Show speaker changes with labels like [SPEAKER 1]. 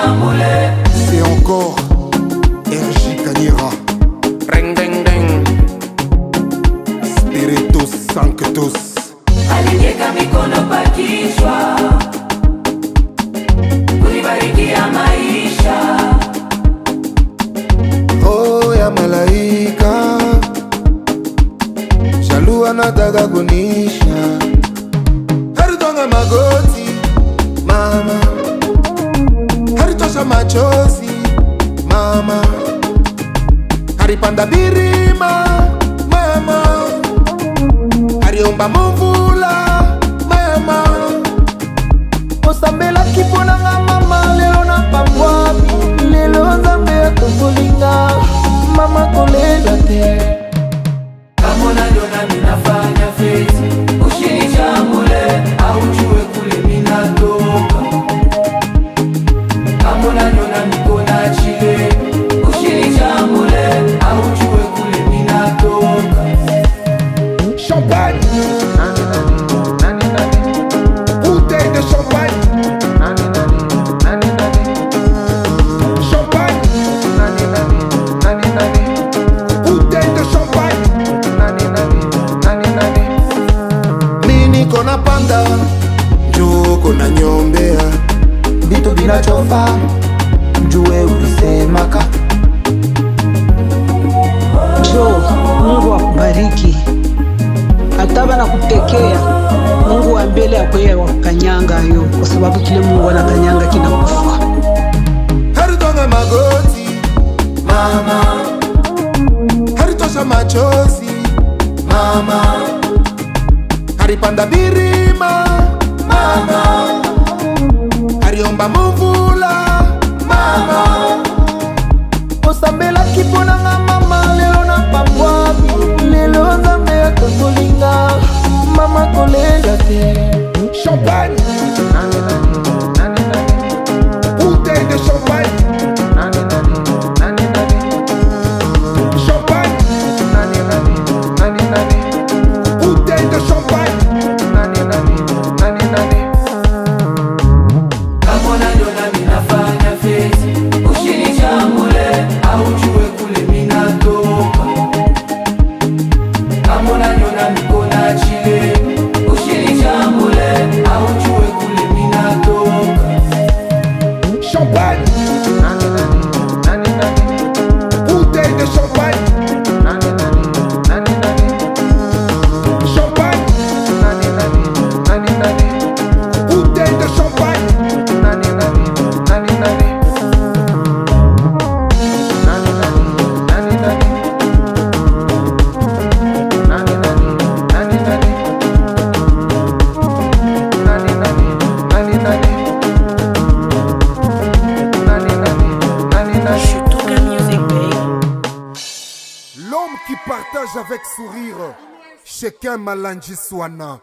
[SPEAKER 1] C'est encore RJ Kanyera.
[SPEAKER 2] Ring ding ding.
[SPEAKER 1] Spiritus Sanctus.
[SPEAKER 3] Aligeka mikono pa kichwa kunibarikia maisha.
[SPEAKER 1] Oh ya malaika, Shalua anataka kunisha. Harutonga magoti mama, haritosha machozi mama, haripanda birima mama, hariomba mvula mama,
[SPEAKER 4] osambela kipona nga mama, lelo na pambwami, lelo nzambe atombolinga mama kolela te.
[SPEAKER 3] Kama unaniona ninafanya feti, usinichamule au jue kule minatoka. Kama unaniona niko na chile, usinichamule au jue kule minatoka.
[SPEAKER 1] champagne, bouteille de champagne, champagne, bouteille de champagne. Mini kona panda, juu kona nyombea,
[SPEAKER 4] Vitu vinachofa jue ulisemaka.
[SPEAKER 5] Jo, Mungu akubariki. Ataba na kutekea Mungu wa mbele akweye wakanyanga yo, kwa sababu kile Mungu anakanyanga kinakufa.
[SPEAKER 1] haritonga magoti mama, haritosha machozi mama, haripanda birima mama, hariomba mvula mama,
[SPEAKER 4] osambela kipona nga mama, lelo na pambwami, lelo nzambe atombolinga mama kolela te.
[SPEAKER 1] champagne, bouteille de champagne, champagne, bouteille de champagne.
[SPEAKER 3] Kama unaniona ninafanya feti, usinichamule au jue kule minatoka. Kama unaniona niko na chile, usinichamule au jue kule minatoka.
[SPEAKER 1] Champagne, bouteille de champagne, champagne, bouteille de champagne. L'homme qui partage avec sourire, chacun Malanji Swana.